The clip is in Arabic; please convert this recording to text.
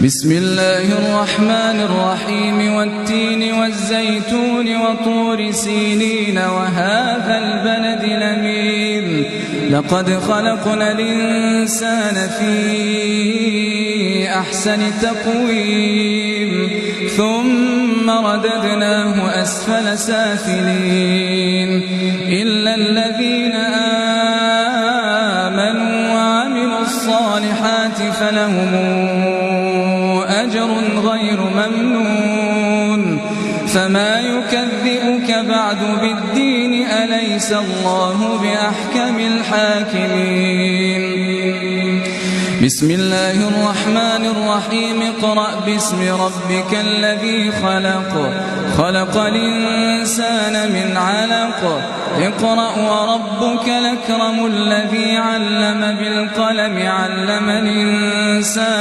بسم الله الرحمن الرحيم والتين والزيتون وطور سينين وهذا البلد الأمين لقد خلقنا الإنسان في أحسن تقويم ثم رددناه أسفل سافلين إلا الذين آمنوا وعملوا الصالحات فلهم أجر غير ممنون فما يكذبك بعد بالدين أليس الله بأحكم الحاكمين بسم الله الرحمن الرحيم اقرأ باسم ربك الذي خلق الإنسان من علق اقرأ وربك الأكرم الذي علم بالقلم علم الإنسان